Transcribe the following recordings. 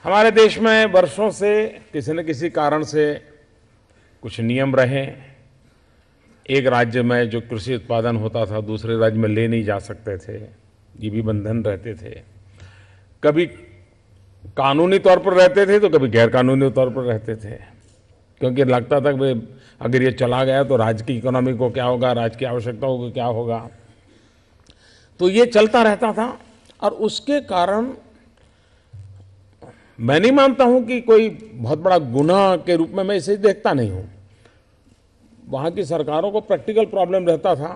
हमारे देश में वर्षों से किसी न किसी कारण से कुछ नियम रहे। एक राज्य में जो कृषि उत्पादन होता था दूसरे राज्य में ले नहीं जा सकते थे, ये भी बंधन रहते थे। कभी कानूनी तौर पर रहते थे तो कभी गैर कानूनी तौर पर रहते थे, क्योंकि लगता था कि अगर ये चला गया तो राज्य की इकोनॉमी को क्या होगा, राज्य की आवश्यकताओं को क्या होगा। तो ये चलता रहता था और उसके कारण मैं नहीं मानता हूं कि कोई बहुत बड़ा गुनाह के रूप में मैं इसे देखता नहीं हूं। वहां की सरकारों को प्रैक्टिकल प्रॉब्लम रहता था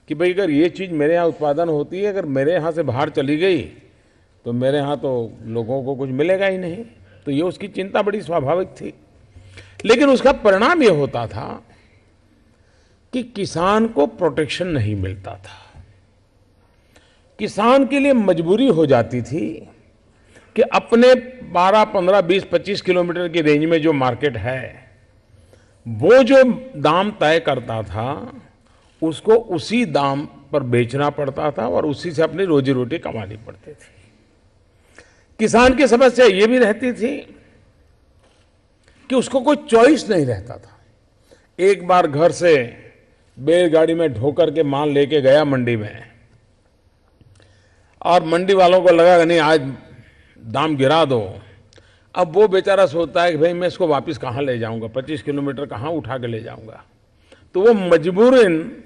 कि भाई अगर ये चीज़ मेरे यहाँ उत्पादन होती है, अगर मेरे यहाँ से बाहर चली गई तो मेरे यहाँ तो लोगों को कुछ मिलेगा ही नहीं। तो ये उसकी चिंता बड़ी स्वाभाविक थी, लेकिन उसका परिणाम ये होता था कि किसान को प्रोटेक्शन नहीं मिलता था। किसान के लिए मजबूरी हो जाती थी कि अपने 12, 15, 20, 25 किलोमीटर की रेंज में जो मार्केट है वो जो दाम तय करता था उसको उसी दाम पर बेचना पड़ता था और उसी से अपनी रोजी रोटी कमानी पड़ती थी। किसान की समस्या ये भी रहती थी कि उसको कोई चॉइस नहीं रहता था। एक बार घर से बैलगाड़ी में ढोकर के माल लेके गया मंडी में और मंडी वालों को लगा कि नहीं आज दाम गिरा दो। अब वो बेचारा सोचता है कि भाई मैं इसको वापस कहाँ ले जाऊंगा, 25 किलोमीटर कहाँ उठा के ले जाऊंगा। तो वो मजबूरन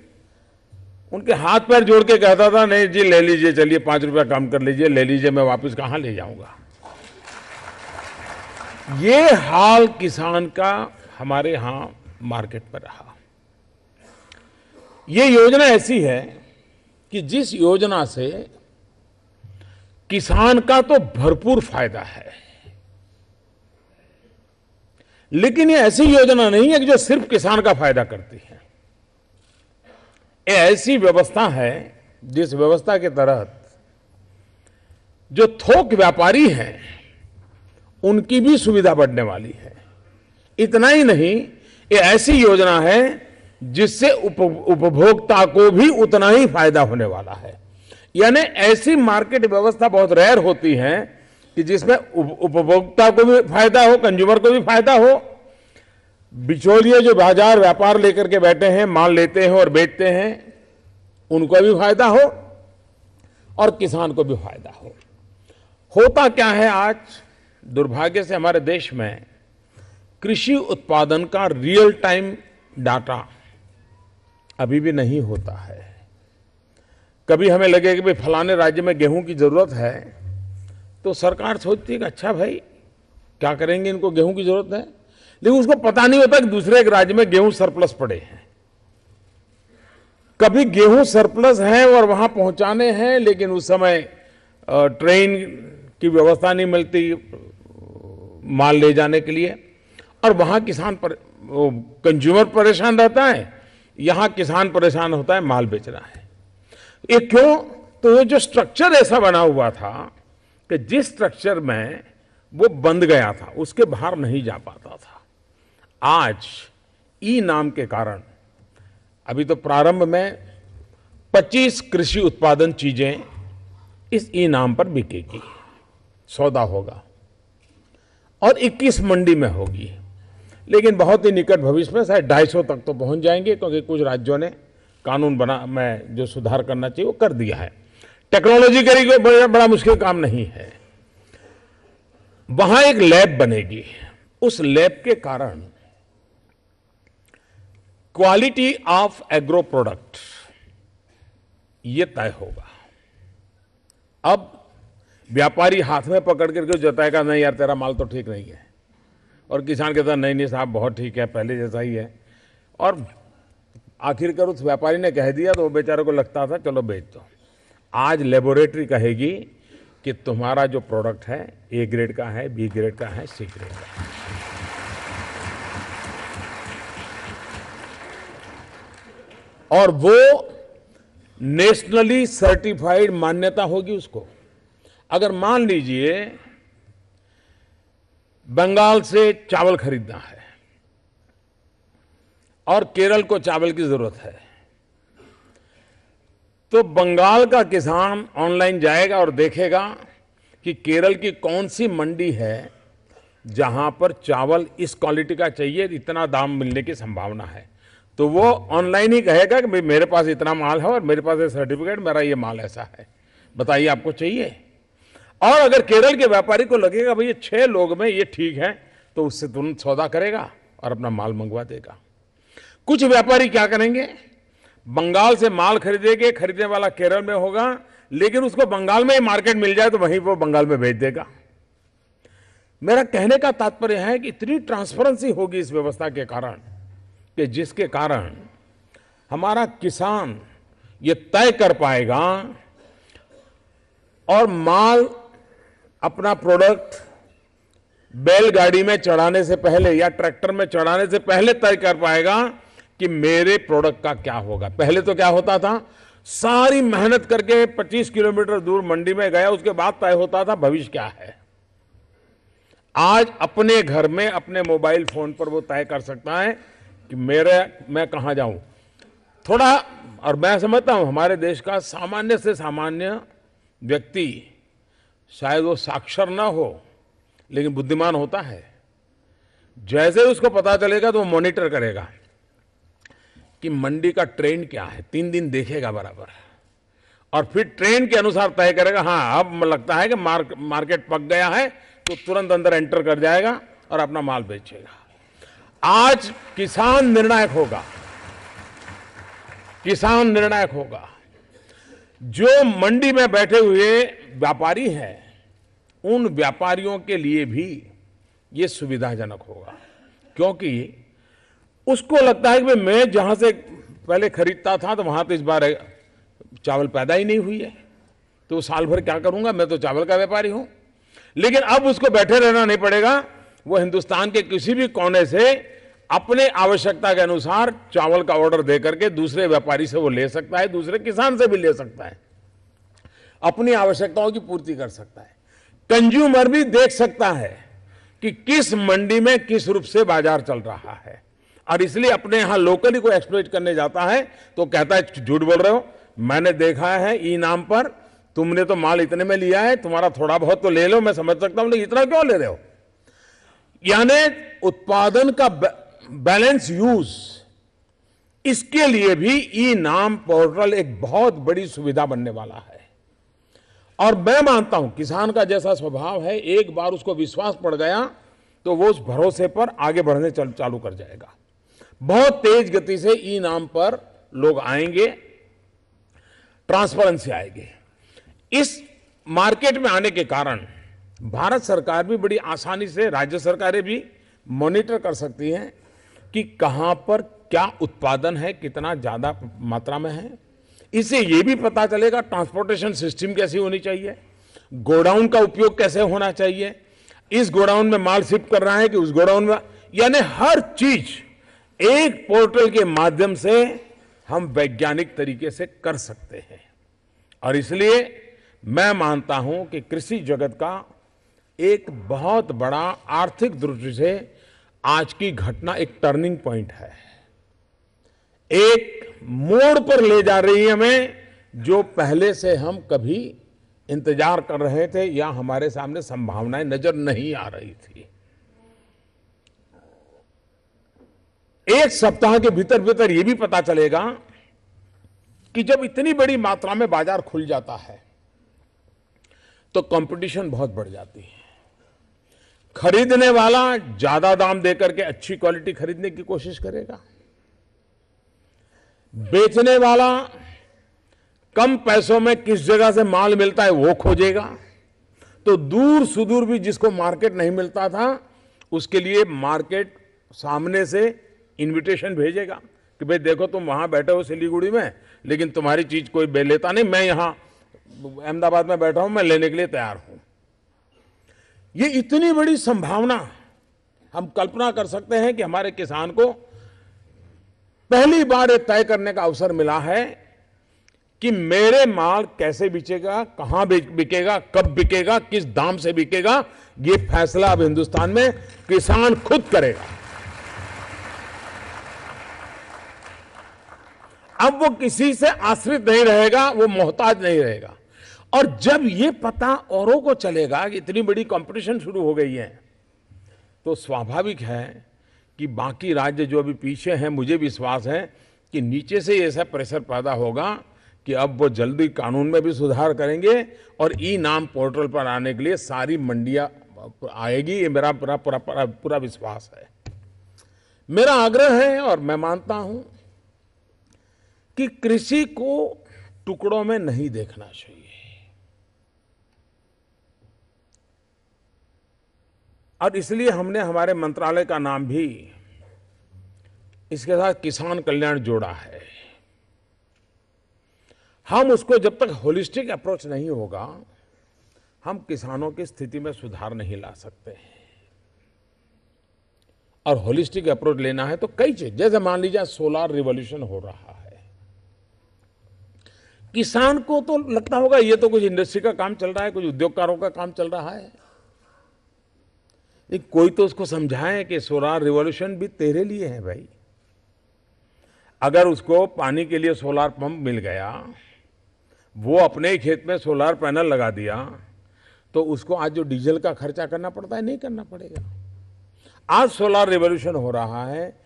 उनके हाथ पैर जोड़ के कहता था नहीं जी ले लीजिए, चलिए 5 रुपया कम कर लीजिए, ले लीजिए, मैं वापस कहाँ ले जाऊंगा। ये हाल किसान का हमारे यहां मार्केट पर रहा। ये योजना ऐसी है कि जिस योजना से किसान का तो भरपूर फायदा है, लेकिन ये ऐसी योजना नहीं है कि जो सिर्फ किसान का फायदा करती है। ये ऐसी व्यवस्था है जिस व्यवस्था के तहत जो थोक व्यापारी हैं उनकी भी सुविधा बढ़ने वाली है। इतना ही नहीं, ये ऐसी योजना है जिससे उपभोक्ता को भी उतना ही फायदा होने वाला है। यानी ऐसी मार्केट व्यवस्था बहुत रेयर होती है कि जिसमें उपभोक्ता को भी फायदा हो, कंज्यूमर को भी फायदा हो, बिचौलिए जो बाजार व्यापार लेकर के बैठे हैं, माल लेते हैं और बेचते हैं, उनको भी फायदा हो और किसान को भी फायदा हो। होता क्या है, आज दुर्भाग्य से हमारे देश में कृषि उत्पादन का रियल टाइम डाटा अभी भी नहीं होता है। कभी हमें लगे कि भाई फलाने राज्य में गेहूं की जरूरत है तो सरकार सोचती है कि अच्छा भाई क्या करेंगे, इनको गेहूं की जरूरत है, लेकिन उसको पता नहीं होता कि दूसरे एक राज्य में गेहूं सरप्लस पड़े हैं। कभी गेहूं सरप्लस है और वहां पहुंचाने हैं, लेकिन उस समय ट्रेन की व्यवस्था नहीं मिलती माल ले जाने के लिए, और वहां किसान कंज्यूमर परेशान रहता है, यहां किसान परेशान होता है माल बेच रहा है। ये क्यों? तो ये जो स्ट्रक्चर ऐसा बना हुआ था कि जिस स्ट्रक्चर में वो बंद गया था उसके बाहर नहीं जा पाता था। आज ई नाम के कारण अभी तो प्रारंभ में 25 कृषि उत्पादन चीजें इस ई नाम पर बिकेगी, सौदा होगा, और 21 मंडी में होगी। लेकिन बहुत ही निकट भविष्य में शायद 250 तक तो पहुंच जाएंगे, क्योंकि कुछ राज्यों ने कानून में जो सुधार करना चाहिए वो कर दिया है। टेक्नोलॉजी करेगी, बड़ा मुश्किल काम नहीं है। वहां एक लैब बनेगी, उस लैब के कारण क्वालिटी ऑफ एग्रो प्रोडक्ट ये तय होगा। अब व्यापारी हाथ में पकड़ करके जताएगा नहीं यार तेरा माल तो ठीक नहीं है, और किसान कहता नहीं नहीं साहब बहुत ठीक है, पहले जैसा ही है, और आखिरकार उस व्यापारी ने कह दिया तो वो बेचारे को लगता था चलो बेच दो। आज लेबोरेटरी कहेगी कि तुम्हारा जो प्रोडक्ट है ए ग्रेड का है, बी ग्रेड का है, सी ग्रेड का है। और वो नेशनली सर्टिफाइड मान्यता होगी उसको। अगर मान लीजिए बंगाल से चावल खरीदना है और केरल को चावल की जरूरत है, तो बंगाल का किसान ऑनलाइन जाएगा और देखेगा कि केरल की कौन सी मंडी है जहां पर चावल इस क्वालिटी का चाहिए, इतना दाम मिलने की संभावना है, तो वो ऑनलाइन ही कहेगा कि भाई मेरे पास इतना माल है और मेरे पास ये सर्टिफिकेट, मेरा ये माल ऐसा है, बताइए आपको चाहिए। और अगर केरल के व्यापारी को लगेगा भाई ये 6 लोग में ये ठीक है, तो उससे तुरंत सौदा करेगा और अपना माल मंगवा देगा। कुछ व्यापारी क्या करेंगे, बंगाल से माल खरीदेंगे, खरीदने वाला केरल में होगा, लेकिन उसको बंगाल में ही मार्केट मिल जाए तो वहीं वो बंगाल में भेज देगा। मेरा कहने का तात्पर्य है कि इतनी ट्रांसपेरेंसी होगी इस व्यवस्था के कारण कि जिसके कारण हमारा किसान ये तय कर पाएगा और माल अपना प्रोडक्ट बैलगाड़ी में चढ़ाने से पहले या ट्रैक्टर में चढ़ाने से पहले तय कर पाएगा कि मेरे प्रोडक्ट का क्या होगा। पहले तो क्या होता था, सारी मेहनत करके 25 किलोमीटर दूर मंडी में गया, उसके बाद तय होता था भविष्य क्या है। आज अपने घर में अपने मोबाइल फोन पर वो तय कर सकता है कि मैं कहां जाऊं। थोड़ा, और मैं समझता हूं हमारे देश का सामान्य से सामान्य व्यक्ति, शायद वो साक्षर ना हो लेकिन बुद्धिमान होता है। जैसे उसको पता चलेगा तो वो मॉनिटर करेगा कि मंडी का ट्रेंड क्या है, 3 दिन देखेगा बराबर, और फिर ट्रेंड के अनुसार तय करेगा। हाँ, अब लगता है कि मार्केट पक गया है, तो तुरंत अंदर एंटर कर जाएगा और अपना माल बेचेगा। आज किसान निर्णायक होगा, किसान निर्णायक होगा। जो मंडी में बैठे हुए व्यापारी हैं, उन व्यापारियों के लिए भी ये सुविधाजनक होगा, क्योंकि उसको लगता है कि मैं जहां से पहले खरीदता था तो वहां तो इस बार चावल पैदा ही नहीं हुई है, तो साल भर क्या करूंगा, मैं तो चावल का व्यापारी हूं। लेकिन अब उसको बैठे रहना नहीं पड़ेगा, वो हिंदुस्तान के किसी भी कोने से अपने आवश्यकता के अनुसार चावल का ऑर्डर दे करके दूसरे व्यापारी से वो ले सकता है, दूसरे किसान से भी ले सकता है, अपनी आवश्यकताओं की पूर्ति कर सकता है। कंज्यूमर भी देख सकता है कि किस मंडी में किस रूप से बाजार चल रहा है, और इसलिए अपने यहां लोकली को एक्सप्लोइट करने जाता है तो कहता है झूठ बोल रहे हो, मैंने देखा है ई नाम पर, तुमने तो माल इतने में लिया है, तुम्हारा थोड़ा बहुत तो ले लो, मैं समझ सकता हूं, लेकिन इतना क्यों ले रहे हो। यानी उत्पादन का बैलेंस यूज, इसके लिए भी ई नाम पोर्टल एक बहुत बड़ी सुविधा बनने वाला है। और मैं मानता हूं किसान का जैसा स्वभाव है, एक बार उसको विश्वास पड़ गया तो वो उस भरोसे पर आगे बढ़ने चालू कर जाएगा। बहुत तेज गति से ई नाम पर लोग आएंगे, ट्रांसपेरेंसी आएगी। इस मार्केट में आने के कारण भारत सरकार भी बड़ी आसानी से, राज्य सरकारें भी मॉनिटर कर सकती हैं कि कहां पर क्या उत्पादन है, कितना ज्यादा मात्रा में है। इससे यह भी पता चलेगा ट्रांसपोर्टेशन सिस्टम कैसी होनी चाहिए, गोडाउन का उपयोग कैसे होना चाहिए, इस गोडाउन में माल शिफ्ट कर रहा है कि उस गोडाउन में, यानी हर चीज एक पोर्टल के माध्यम से हम वैज्ञानिक तरीके से कर सकते हैं। और इसलिए मैं मानता हूं कि कृषि जगत का एक बहुत बड़ा आर्थिक दृष्टि से आज की घटना एक टर्निंग पॉइंट है, एक मोड़ पर ले जा रही है हमें, जो पहले से हम कभी इंतजार कर रहे थे या हमारे सामने संभावनाएं नजर नहीं आ रही थी। एक सप्ताह के भीतर भीतर यह भी पता चलेगा कि जब इतनी बड़ी मात्रा में बाजार खुल जाता है तो कंपटीशन बहुत बढ़ जाती है। खरीदने वाला ज्यादा दाम देकर के अच्छी क्वालिटी खरीदने की कोशिश करेगा, बेचने वाला कम पैसों में किस जगह से माल मिलता है वो खोजेगा। तो दूर सुदूर भी जिसको मार्केट नहीं मिलता था उसके लिए मार्केट सामने से इनविटेशन भेजेगा कि भाई देखो तुम वहां बैठे हो सिलीगुड़ी में, लेकिन तुम्हारी चीज कोई लेता नहीं, मैं यहां अहमदाबाद में बैठा हूं, मैं लेने के लिए तैयार हूं। ये इतनी बड़ी संभावना, हम कल्पना कर सकते हैं कि हमारे किसान को पहली बार ये तय करने का अवसर मिला है कि मेरे माल कैसे बिकेगा, कहां बिकेगा, कब बिकेगा, किस दाम से बिकेगा, ये फैसला अब हिंदुस्तान में किसान खुद करेगा। अब वो किसी से आश्रित नहीं रहेगा, वो मोहताज नहीं रहेगा। और जब ये पता औरों को चलेगा कि इतनी बड़ी कंपटीशन शुरू हो गई है, तो स्वाभाविक है कि बाकी राज्य जो अभी पीछे हैं, मुझे विश्वास है कि नीचे से ऐसा प्रेशर पैदा होगा कि अब वो जल्दी कानून में भी सुधार करेंगे और ई नाम पोर्टल पर आने के लिए सारी मंडियां आएगी। ये मेरा पूरा विश्वास है। मेरा आग्रह है और मैं मानता हूं कि कृषि को टुकड़ों में नहीं देखना चाहिए। और इसलिए हमने हमारे मंत्रालय का नाम भी इसके साथ किसान कल्याण जोड़ा है। हम उसको जब तक होलिस्टिक अप्रोच नहीं होगा, हम किसानों की स्थिति में सुधार नहीं ला सकते हैं। और होलिस्टिक अप्रोच लेना है तो कई चीज, जैसे मान लीजिए सोलार रिवॉल्यूशन हो रहा है, किसान को तो लगता होगा ये तो कुछ इंडस्ट्री का काम चल रहा है, कुछ उद्योगकारों का काम चल रहा है। कोई तो उसको समझाए कि सोलार रिवॉल्यूशन भी तेरे लिए है भाई। अगर उसको पानी के लिए सोलार पंप मिल गया, वो अपने ही खेत में सोलार पैनल लगा दिया, तो उसको आज जो डीजल का खर्चा करना पड़ता है नहीं करना पड़ेगा। आज सोलार रिवॉल्यूशन हो रहा है।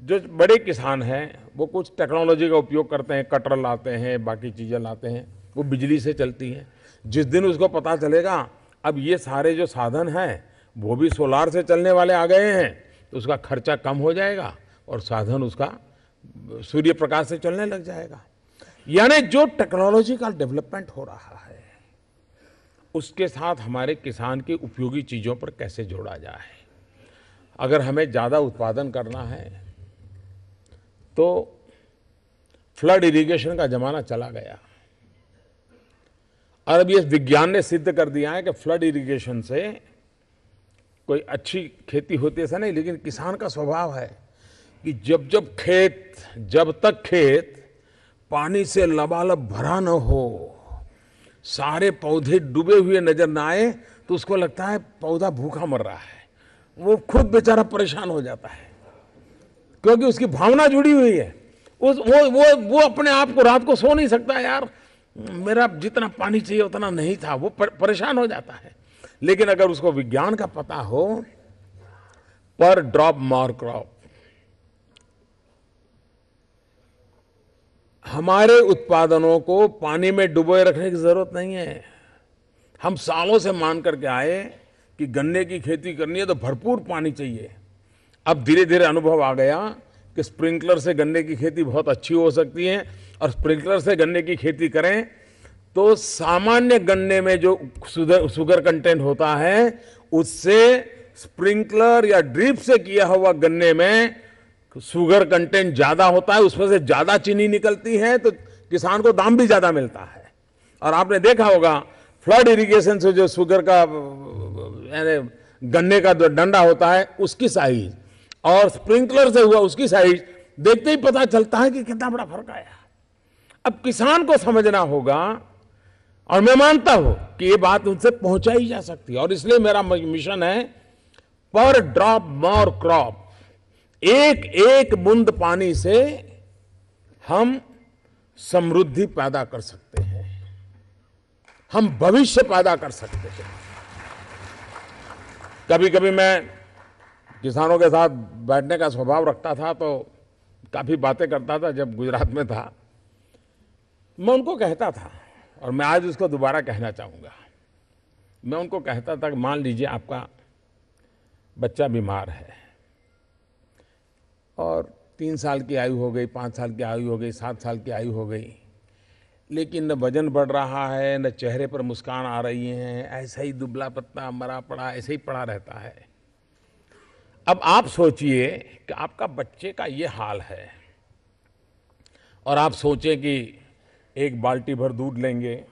जो बड़े किसान हैं वो कुछ टेक्नोलॉजी का उपयोग करते हैं, कटर लाते हैं, बाकी चीज़ें लाते हैं, वो बिजली से चलती हैं। जिस दिन उसको पता चलेगा अब ये सारे जो साधन हैं वो भी सोलार से चलने वाले आ गए हैं, तो उसका खर्चा कम हो जाएगा और साधन उसका सूर्य प्रकाश से चलने लग जाएगा। यानी जो टेक्नोलॉजी का डेवलपमेंट हो रहा है उसके साथ हमारे किसान की उपयोगी चीज़ों पर कैसे जोड़ा जाए। अगर हमें ज़्यादा उत्पादन करना है तो फ्लड इरिगेशन का जमाना चला गया, और अब ये विज्ञान ने सिद्ध कर दिया है कि फ्लड इरिगेशन से कोई अच्छी खेती होती है ऐसा नहीं, लेकिन किसान का स्वभाव है कि जब तक खेत पानी से लबालब भरा न हो, सारे पौधे डूबे हुए नजर न आए, तो उसको लगता है पौधा भूखा मर रहा है। वो खुद बेचारा परेशान हो जाता है, क्योंकि उसकी भावना जुड़ी हुई है। वो अपने आप को रात को सो नहीं सकता, यार मेरा जितना पानी चाहिए उतना नहीं था, वो परेशान हो जाता है। लेकिन अगर उसको विज्ञान का पता हो, पर ड्रॉप मोर क्रॉप, हमारे उत्पादनों को पानी में डुबोए रखने की जरूरत नहीं है। हम सालों से मान करके आए कि गन्ने की खेती करनी है तो भरपूर पानी चाहिए। अब धीरे धीरे अनुभव आ गया कि स्प्रिंकलर से गन्ने की खेती बहुत अच्छी हो सकती है, और स्प्रिंकलर से गन्ने की खेती करें तो सामान्य गन्ने में जो शुगर कंटेंट होता है उससे स्प्रिंकलर या ड्रिप से किया हुआ गन्ने में शुगर कंटेंट ज्यादा होता है, उसमें से ज्यादा चीनी निकलती है, तो किसान को दाम भी ज्यादा मिलता है। और आपने देखा होगा फ्लड इरिगेशन से जो शुगर का यानी गन्ने का जो डंडा होता है उसकी साइज और स्प्रिंकलर से हुआ उसकी साइज देखते ही पता चलता है कि कितना बड़ा फर्क आया। अब किसान को समझना होगा, और मैं मानता हूं कि ये बात उनसे पहुंचाई जा सकती है। और इसलिए मेरा मिशन है पर ड्रॉप मोर क्रॉप, एक एक बूंद पानी से हम समृद्धि पैदा कर सकते हैं, हम भविष्य पैदा कर सकते हैं। कभी कभी मैं किसानों के साथ बैठने का स्वभाव रखता था, तो काफी बातें करता था। जब गुजरात में था मैं उनको कहता था, और मैं आज उसको दोबारा कहना चाहूंगा। मैं उनको कहता था कि मान लीजिए आपका बच्चा बीमार है और 3 साल की आयु हो गई, 5 साल की आयु हो गई, 7 साल की आयु हो गई, लेकिन न वजन बढ़ रहा है, न चेहरे पर मुस्कान आ रही है, ऐसा ही दुबला पतला मरा पड़ा ऐसे ही पड़ा रहता है। अब आप सोचिए कि आपका बच्चे का ये हाल है, और आप सोचें कि एक बाल्टी भर दूध लेंगे,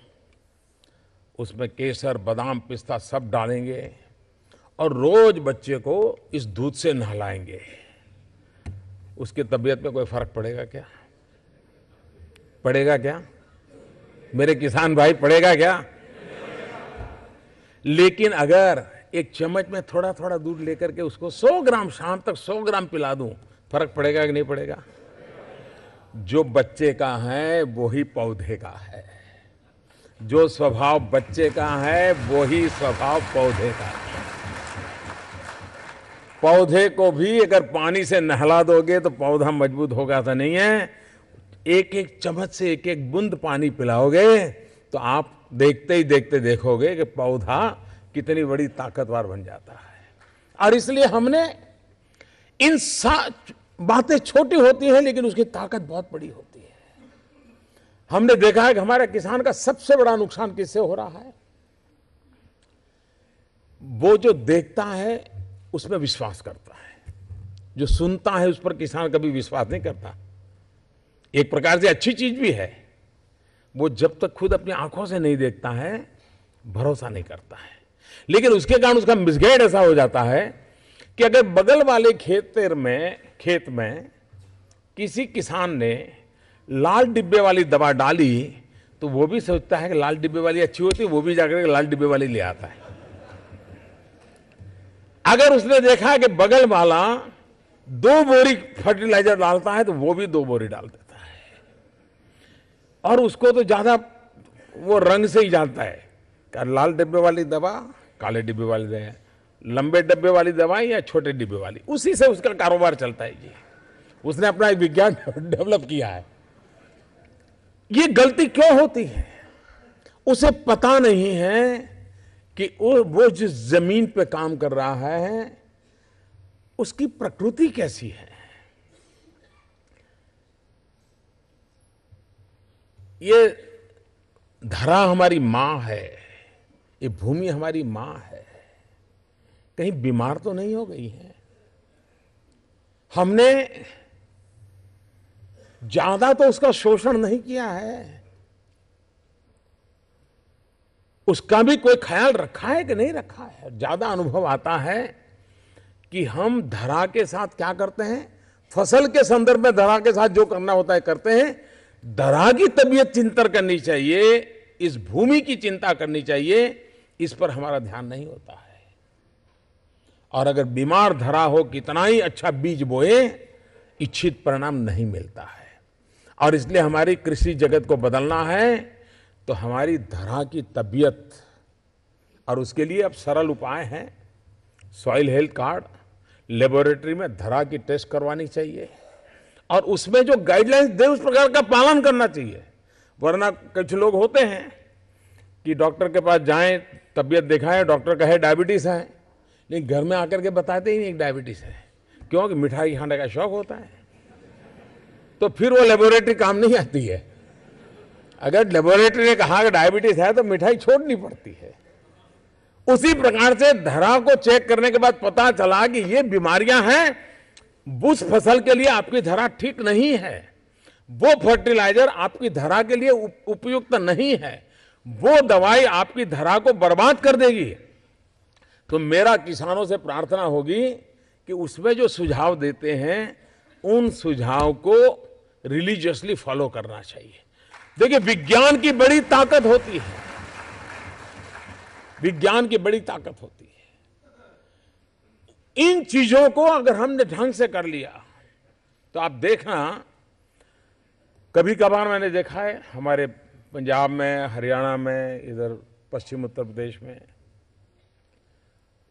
उसमें केसर बादाम पिस्ता सब डालेंगे और रोज बच्चे को इस दूध से नहलाएंगे, उसकी तबीयत में कोई फर्क पड़ेगा क्या? पड़ेगा क्या मेरे किसान भाई, पड़ेगा क्या? लेकिन अगर एक चम्मच में थोड़ा थोड़ा दूध लेकर के उसको 100 ग्राम शाम तक 100 ग्राम पिला दूं, फर्क पड़ेगा कि नहीं पड़ेगा? जो बच्चे का है वो ही पौधे का है। जो स्वभाव बच्चे का है वो ही स्वभाव पौधे का है। पौधे को भी अगर पानी से नहला दोगे तो पौधा मजबूत होगा तो नहीं है। एक एक चम्मच से एक एक बूंद पानी पिलाओगे तो आप देखते ही देखते देखोगे कि पौधा कितनी बड़ी ताकतवर बन जाता है। और इसलिए हमने इन बातें छोटी होती हैं लेकिन उसकी ताकत बहुत बड़ी होती है। हमने देखा है कि हमारे किसान का सबसे बड़ा नुकसान किससे हो रहा है? वो जो देखता है उसमें विश्वास करता है, जो सुनता है उस पर किसान कभी विश्वास नहीं करता। एक प्रकार से अच्छी चीज भी है, वो जब तक खुद अपनी आंखों से नहीं देखता है भरोसा नहीं करता है। लेकिन उसके कारण उसका मिसगाइड ऐसा हो जाता है कि अगर बगल वाले खेत में किसी किसान ने लाल डिब्बे वाली दवा डाली तो वो भी सोचता है कि लाल डिब्बे वाली अच्छी होती है, वो भी जाकर के लाल डिब्बे वाली ले आता है। अगर उसने देखा कि बगल वाला 2 बोरी फर्टिलाइजर डालता है तो वो भी 2 बोरी डाल देता है। और उसको तो ज्यादा वो रंग से ही जानता है कि लाल डिब्बे वाली दवा, काले डिब्बे वाली दवा, लंबे डिब्बे वाली दवा या छोटे डिब्बे वाली, उसी से उसका कारोबार चलता है। जी, उसने अपना एक विज्ञान डेवलप किया है। ये गलती क्यों होती है? उसे पता नहीं है कि वो जिस जमीन पे काम कर रहा है उसकी प्रकृति कैसी है। ये धरा हमारी मां है, ये भूमि हमारी मां है, कहीं बीमार तो नहीं हो गई है? हमने ज्यादा तो उसका शोषण नहीं किया है, उसका भी कोई ख्याल रखा है कि नहीं रखा है? ज्यादा अनुभव आता है कि हम धरा के साथ क्या करते हैं, फसल के संदर्भ में धरा के साथ जो करना होता है करते हैं। धरा की तबीयत चिंतन करनी चाहिए, इस भूमि की चिंता करनी चाहिए, इस पर हमारा ध्यान नहीं होता है। और अगर बीमार धरा हो, कितना ही अच्छा बीज बोए, इच्छित परिणाम नहीं मिलता है। और इसलिए हमारी कृषि जगत को बदलना है तो हमारी धरा की तबीयत, और उसके लिए अब सरल उपाय हैं। सॉइल हेल्थ कार्ड, लेबोरेटरी में धरा की टेस्ट करवानी चाहिए और उसमें जो गाइडलाइंस दे उस प्रकार का पालन करना चाहिए। वरना कुछ लोग होते हैं कि डॉक्टर के पास जाएं, तबीयत दिखाएं, डॉक्टर कहे डायबिटीज है, लेकिन घर में आकर के बताते ही नहीं डायबिटीज है, क्योंकि मिठाई खाने का शौक होता है। तो फिर वो लेबोरेटरी काम नहीं आती है। अगर लेबोरेटरी ने कहा कि डायबिटीज है तो मिठाई छोड़नी पड़ती है। उसी प्रकार से धरा को चेक करने के बाद पता चला कि ये बीमारियां हैं, उस फसल के लिए आपकी धरा ठीक नहीं है, वो फर्टिलाइजर आपकी धरा के लिए उपयुक्त नहीं है, वो दवाई आपकी धरा को बर्बाद कर देगी। तो मेरा किसानों से प्रार्थना होगी कि उसमें जो सुझाव देते हैं उन सुझाव को रिलीजियसली फॉलो करना चाहिए। देखिए, विज्ञान की बड़ी ताकत होती है, विज्ञान की बड़ी ताकत होती है। इन चीजों को अगर हमने ढंग से कर लिया तो आप देखना, कभी कभार मैंने देखा है हमारे पंजाब में, हरियाणा में, इधर पश्चिम उत्तर प्रदेश में,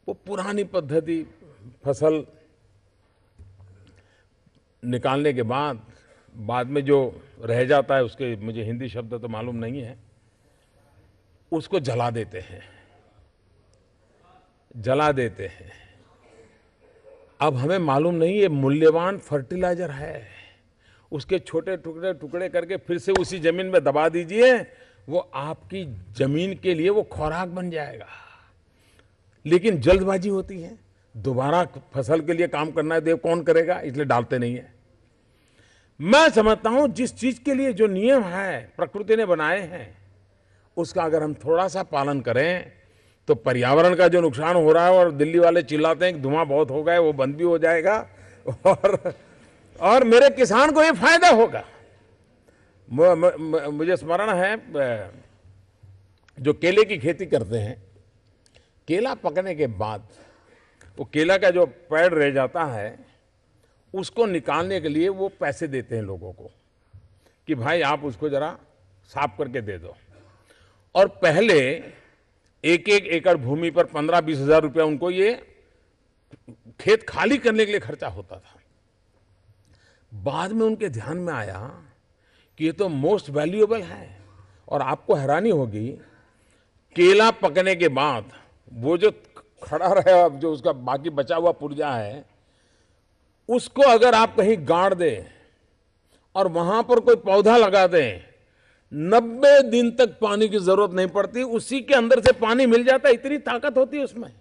वो पुरानी पद्धति फसल निकालने के बाद में जो रह जाता है, उसके मुझे हिंदी शब्द तो मालूम नहीं है, उसको जला देते हैं। अब हमें मालूम नहीं ये मूल्यवान फर्टिलाइजर है, उसके छोटे टुकड़े टुकड़े करके फिर से उसी जमीन में दबा दीजिए, वो आपकी जमीन के लिए वो खुराक बन जाएगा। लेकिन जल्दबाजी होती है, दोबारा फसल के लिए काम करना है तो कौन करेगा, इसलिए डालते नहीं है। मैं समझता हूं जिस चीज के लिए जो नियम है प्रकृति ने बनाए हैं उसका अगर हम थोड़ा सा पालन करें तो पर्यावरण का जो नुकसान हो रहा है, और दिल्ली वाले चिल्लाते हैं कि धुआं बहुत हो गया, वो बंद भी हो जाएगा और मेरे किसान को ये फायदा होगा। मुझे स्मरण है, जो केले की खेती करते हैं, केला पकने के बाद वो केला का जो पेड़ रह जाता है उसको निकालने के लिए वो पैसे देते हैं लोगों को कि भाई आप उसको जरा साफ करके दे दो। और पहले एक एक एकड़ भूमि पर 15-20 हजार रुपया उनको ये खेत खाली करने के लिए खर्चा होता था। बाद में उनके ध्यान में आया कि ये तो मोस्ट वैल्यूएबल है, और आपको हैरानी होगी, केला पकने के बाद वो जो खड़ा रहे, जो उसका बाकी बचा हुआ पुर्जा है, उसको अगर आप कहीं गाड़ दें और वहां पर कोई पौधा लगा दें, 90 दिन तक पानी की जरूरत नहीं पड़ती, उसी के अंदर से पानी मिल जाता है, इतनी ताकत होती है उसमें।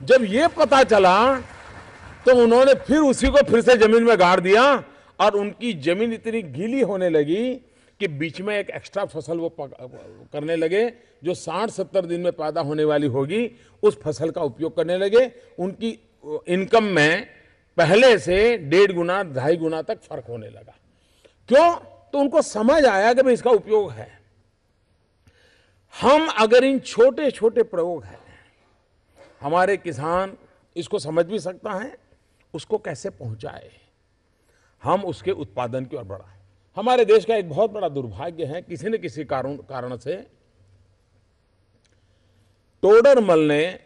जब ये पता चला तो उन्होंने फिर उसी को फिर से जमीन में गाड़ दिया, और उनकी जमीन इतनी गीली होने लगी कि बीच में एक एक्स्ट्रा फसल वो करने लगे, जो 60-70 दिन में पैदा होने वाली होगी, उस फसल का उपयोग करने लगे। उनकी इनकम में पहले से 1.5 गुना 2.5 गुना तक फर्क होने लगा। क्यों? तो उनको समझ आया कि भाई इसका उपयोग है। हम अगर इन छोटे छोटे प्रयोग हैं, हमारे किसान इसको समझ भी सकता है, उसको कैसे पहुंचाए, हम उसके उत्पादन की ओर बढ़ाएं। हमारे देश का एक बहुत बड़ा दुर्भाग्य है, किसी न किसी कारण से टोडरमल ने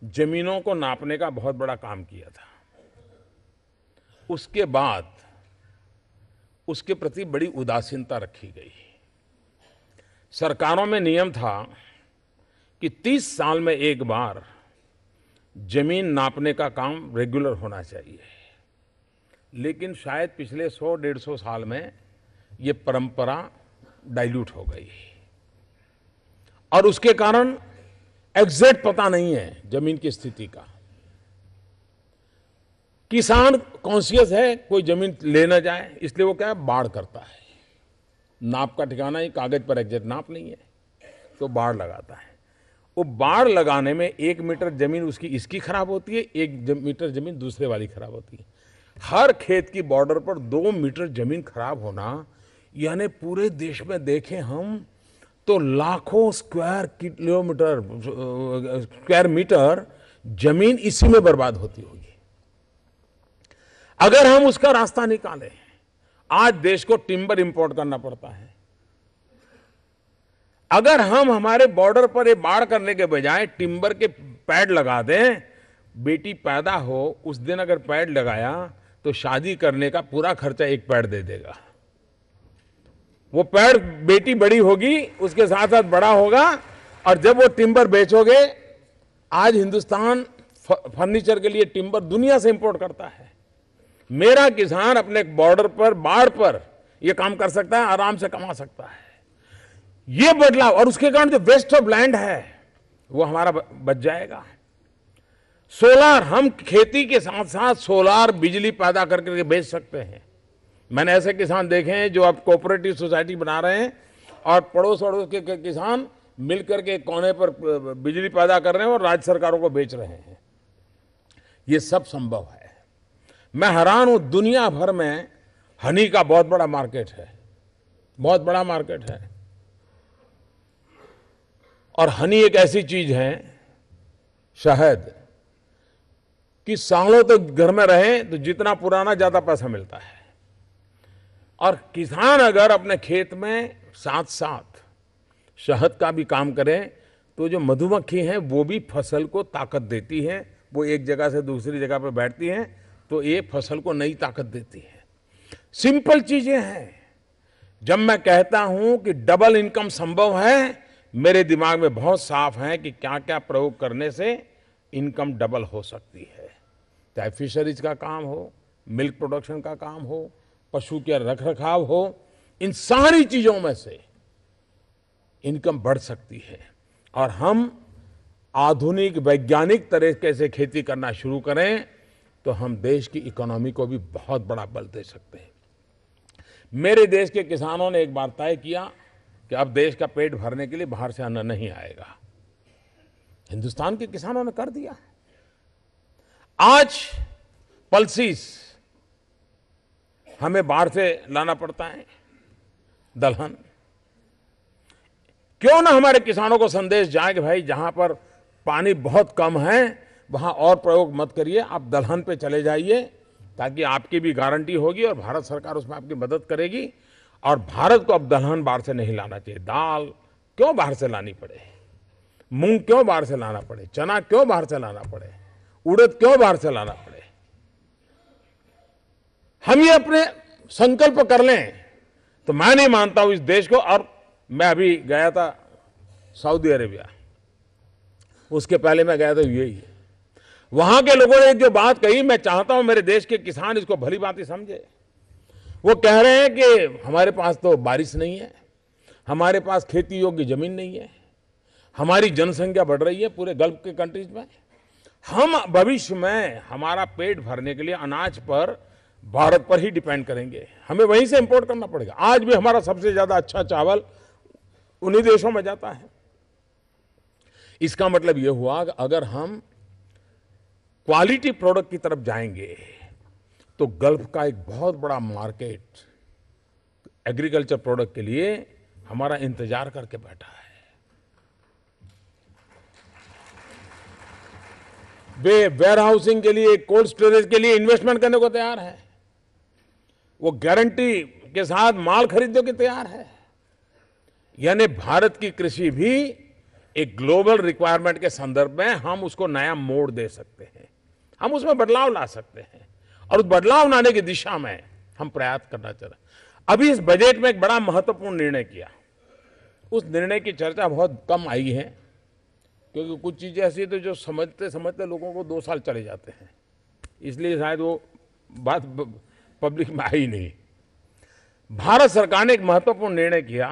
जमीनों को नापने का बहुत बड़ा काम किया था। उसके बाद उसके प्रति बड़ी उदासीनता रखी गई। सरकारों में नियम था कि 30 साल में एक बार जमीन नापने का काम रेगुलर होना चाहिए, लेकिन शायद पिछले 100-150 साल में ये परंपरा डाइल्यूट हो गई, और उसके कारण एग्जैक्ट पता नहीं है जमीन की स्थिति का। किसान कॉन्शियस है कोई जमीन ले ना जाए, इसलिए वो क्या है, बाड़ करता है। नाप का ठिकाना ही, कागज पर एग्जैक्ट नाप नहीं है, तो बाड़ लगाता है। वो बाड़ लगाने में 1 मीटर जमीन उसकी इसकी खराब होती है, 1 मीटर जमीन दूसरे वाली खराब होती है। हर खेत की बॉर्डर पर 2 मीटर जमीन खराब होना, यानी पूरे देश में देखें हम तो लाखों स्क्वायर मीटर जमीन इसी में बर्बाद होती होगी। अगर हम उसका रास्ता निकालें, आज देश को टिम्बर इंपोर्ट करना पड़ता है। अगर हम हमारे बॉर्डर पर ये बाड़ करने के बजाय टिम्बर के पैड लगा दें, बेटी पैदा हो उस दिन अगर पैड लगाया तो शादी करने का पूरा खर्चा एक पैड दे देगा। वो पैड, बेटी बड़ी होगी, उसके साथ साथ बड़ा होगा, और जब वो टिम्बर बेचोगे, आज हिंदुस्तान फर्नीचर के लिए टिम्बर दुनिया से इंपोर्ट करता है। मेरा किसान अपने बॉर्डर पर, बाढ़ पर ये काम कर सकता है, आराम से कमा सकता है। ये बदलाव, और उसके कारण जो वेस्ट ऑफ लैंड है वो हमारा बच जाएगा। सोलार, हम खेती के साथ साथ सोलार बिजली पैदा करके बेच सकते हैं। मैंने ऐसे किसान देखे हैं जो अब कोऑपरेटिव सोसाइटी बना रहे हैं, और पड़ोस अड़ोस के किसान मिलकर के कोने पर बिजली पैदा कर रहे हैं और राज्य सरकारों को बेच रहे हैं। ये सब संभव है। मैं हैरान हूं, दुनिया भर में हनी का बहुत बड़ा मार्केट है, बहुत बड़ा मार्केट है। और हनी एक ऐसी चीज है, शहद, कि सालों तक घर में रहे तो जितना पुराना ज्यादा पैसा मिलता है। और किसान अगर अपने खेत में साथ साथ शहद का भी काम करें, तो जो मधुमक्खी हैं वो भी फसल को ताकत देती है। वो एक जगह से दूसरी जगह पर बैठती हैं तो ये फसल को नई ताकत देती है। सिंपल चीजें हैं। जब मैं कहता हूं कि डबल इनकम संभव है, मेरे दिमाग में बहुत साफ है कि क्या क्या प्रयोग करने से इनकम डबल हो सकती है। चाहे फिशरीज का काम हो, मिल्क प्रोडक्शन का काम हो, पशु के रखरखाव हो, इन सारी चीजों में से इनकम बढ़ सकती है। और हम आधुनिक वैज्ञानिक तरीके से खेती करना शुरू करें तो हम देश की इकोनॉमी को भी बहुत बड़ा बल दे सकते हैं। मेरे देश के किसानों ने एक बार तय किया कि अब देश का पेट भरने के लिए बाहर से अन्न नहीं आएगा। हिंदुस्तान के किसानों ने कर दिया। आज पल्सीज हमें बाहर से लाना पड़ता है, दलहन। क्यों ना हमारे किसानों को संदेश जाए कि भाई जहां पर पानी बहुत कम है वहां और प्रयोग मत करिए, आप दलहन पे चले जाइए, ताकि आपकी भी गारंटी होगी और भारत सरकार उसमें आपकी मदद करेगी। और भारत को अब दलहन बाहर से नहीं लाना चाहिए। दाल क्यों बाहर से लानी पड़े, मूंग क्यों बाहर से लाना पड़े, चना क्यों बाहर से लाना पड़े, उड़द क्यों बाहर से लाना पड़े। हम ये अपने संकल्प कर लें तो मैं नहीं मानता हूं इस देश को। और मैं अभी गया था सऊदी अरेबिया, उसके पहले मैं गया था यूएई। वहां के लोगों ने जो बात कही, मैं चाहता हूं मेरे देश के किसान इसको भली भांति समझे। वो कह रहे हैं कि हमारे पास तो बारिश नहीं है, हमारे पास खेती योग्य जमीन नहीं है, हमारी जनसंख्या बढ़ रही है पूरे गल्फ के कंट्रीज में, हम भविष्य में हमारा पेट भरने के लिए अनाज पर भारत पर ही डिपेंड करेंगे, हमें वहीं से इंपोर्ट करना पड़ेगा। आज भी हमारा सबसे ज्यादा अच्छा चावल उन्हीं देशों में जाता है। इसका मतलब यह हुआ कि अगर हम क्वालिटी प्रोडक्ट की तरफ जाएंगे तो गल्फ का एक बहुत बड़ा मार्केट एग्रीकल्चर प्रोडक्ट के लिए हमारा इंतजार करके बैठा है। वे वेयर हाउसिंग के लिए, कोल्ड स्टोरेज के लिए इन्वेस्टमेंट करने को तैयार है, वो गारंटी के साथ माल खरीदने को तैयार है। यानी भारत की कृषि भी एक ग्लोबल रिक्वायरमेंट के संदर्भ में हम उसको नया मोड़ दे सकते हैं, हम उसमें बदलाव ला सकते हैं, और उस बदलाव लाने की दिशा में हम प्रयास करना चाह रहे हैं। अभी इस बजट में एक बड़ा महत्वपूर्ण निर्णय किया, उस निर्णय की चर्चा बहुत कम आई है, क्योंकि कुछ चीजें ऐसी तो जो समझते समझते लोगों को 2 साल चले जाते हैं, इसलिए शायद वो बात पब्लिक में आई नहीं। भारत सरकार ने एक महत्वपूर्ण निर्णय किया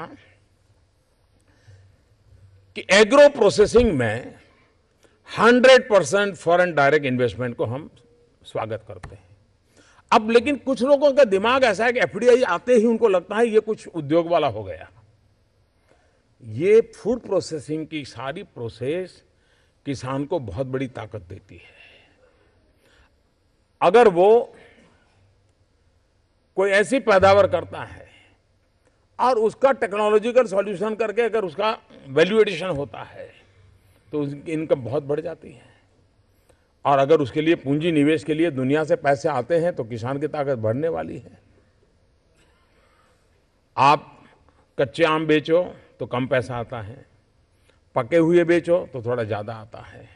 कि एग्रो प्रोसेसिंग में 100% फॉरेन डायरेक्ट इन्वेस्टमेंट को हम स्वागत करते हैं। अब लेकिन कुछ लोगों का दिमाग ऐसा है कि एफडीआई आते ही उनको लगता है ये कुछ उद्योग वाला हो गया। ये फूड प्रोसेसिंग की सारी प्रोसेस किसान को बहुत बड़ी ताकत देती है। अगर वो कोई ऐसी पैदावार करता है और उसका टेक्नोलॉजिकल सॉल्यूशन करके अगर उसका वैल्यू एडिशन होता है तो उसकी इनकम बहुत बढ़ जाती है। और अगर उसके लिए पूंजी निवेश के लिए दुनिया से पैसे आते हैं तो किसान की ताकत बढ़ने वाली है। आप कच्चे आम बेचो तो कम पैसा आता है, पके हुए बेचो तो थोड़ा ज्यादा आता है।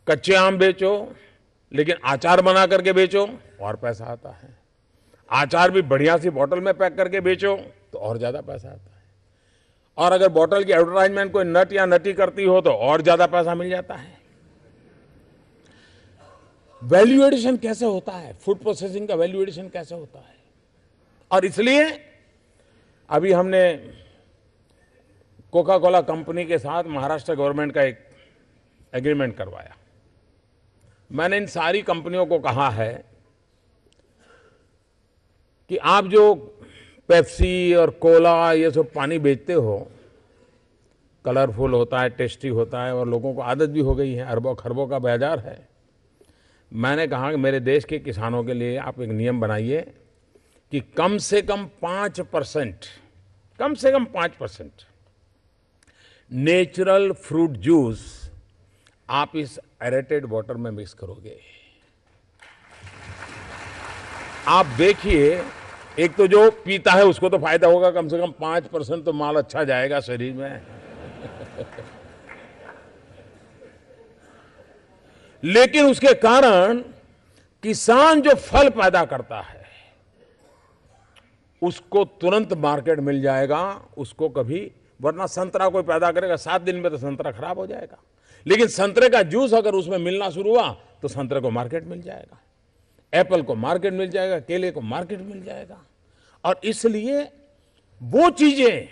कच्चे आम बेचो लेकिन अचार बना करके बेचो और पैसा आता है। अचार भी बढ़िया सी बोतल में पैक करके बेचो तो और ज्यादा पैसा आता है। और अगर बोतल की एडवर्टाइजमेंट कोई नट या नटी करती हो तो और ज्यादा पैसा मिल जाता है। वैल्यू एडिशन कैसे होता है, फूड प्रोसेसिंग का वैल्यू एडिशन कैसे होता है। और इसलिए अभी हमने कोका कोला कंपनी के साथ महाराष्ट्र गवर्नमेंट का एक एग्रीमेंट करवाया। मैंने इन सारी कंपनियों को कहा है कि आप जो पेप्सी और कोला ये सब पानी बेचते हो, कलरफुल होता है, टेस्टी होता है और लोगों को आदत भी हो गई है, अरबों खरबों का बाजार है। मैंने कहा कि मेरे देश के किसानों के लिए आप एक नियम बनाइए कि कम से कम 5%, कम से कम 5% नेचुरल फ्रूट जूस आप इस एरेटेड वाटर में मिक्स करोगे। आप देखिए, एक तो जो पीता है उसको तो फायदा होगा, कम से कम 5% तो माल अच्छा जाएगा शरीर में। लेकिन उसके कारण किसान जो फल पैदा करता है उसको तुरंत मार्केट मिल जाएगा, उसको कभी, वरना संतरा कोई पैदा करेगा 7 दिन में तो संतरा खराब हो जाएगा। लेकिन संतरे का जूस अगर उसमें मिलना शुरू हुआ तो संतरे को मार्केट मिल जाएगा, एप्पल को मार्केट मिल जाएगा, केले को मार्केट मिल जाएगा। और इसलिए वो चीजें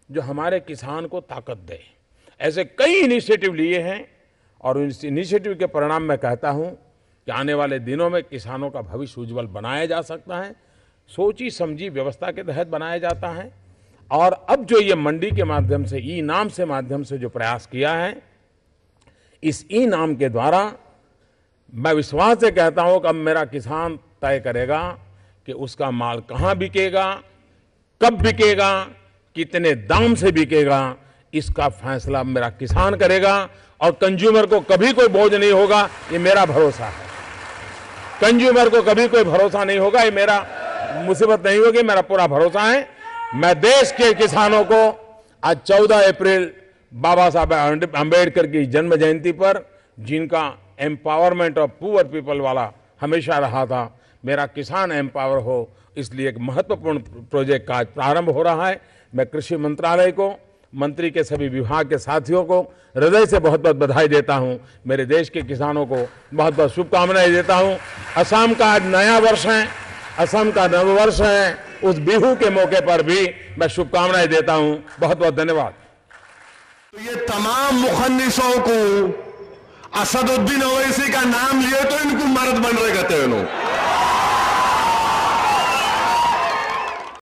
जो हमारे किसान को ताकत दे, ऐसे कई इनिशिएटिव लिए हैं। और इस इनिशिएटिव के परिणाम मैं कहता हूं कि आने वाले दिनों में किसानों का भविष्य उज्जवल बनाया जा सकता है। सोची समझी व्यवस्था के तहत बनाया जाता है। और अब जो ये मंडी के माध्यम से, ई नाम से माध्यम से जो प्रयास किया है, इस ई नाम के द्वारा मैं विश्वास से कहता हूं कि अब मेरा किसान तय करेगा कि उसका माल कहां बिकेगा, कब बिकेगा, कितने दाम से बिकेगा, इसका फैसला मेरा किसान करेगा। और कंज्यूमर को कभी कोई बोझ नहीं होगा, ये मेरा भरोसा है। कंज्यूमर को कभी कोई भरोसा नहीं होगा, ये मेरा मुसीबत नहीं होगी, मेरा पूरा भरोसा है। मैं देश के किसानों को आज 14 अप्रैल बाबा साहब आंबेडकर की जन्म जयंती पर, जिनका एम्पावरमेंट ऑफ पुअर पीपल वाला हमेशा रहा था, मेरा किसान एम्पावर हो, इसलिए एक महत्वपूर्ण प्रोजेक्ट का आज प्रारंभ हो रहा है। मैं कृषि मंत्रालय को, मंत्री के सभी विभाग के साथियों को हृदय से बहुत बहुत बधाई देता हूं। मेरे देश के किसानों को बहुत बहुत शुभकामनाएं देता हूं। असम का आज नया वर्ष है, असम का नववर्ष है, उस बिहू के मौके पर भी मैं शुभकामनाएं देता हूं। बहुत बहुत धन्यवाद। तो ये तमाम मुखन्निसों को असदुद्दीन ओवैसी का नाम लिए तो इनको मर्द बन रहे कहते हैं लोग।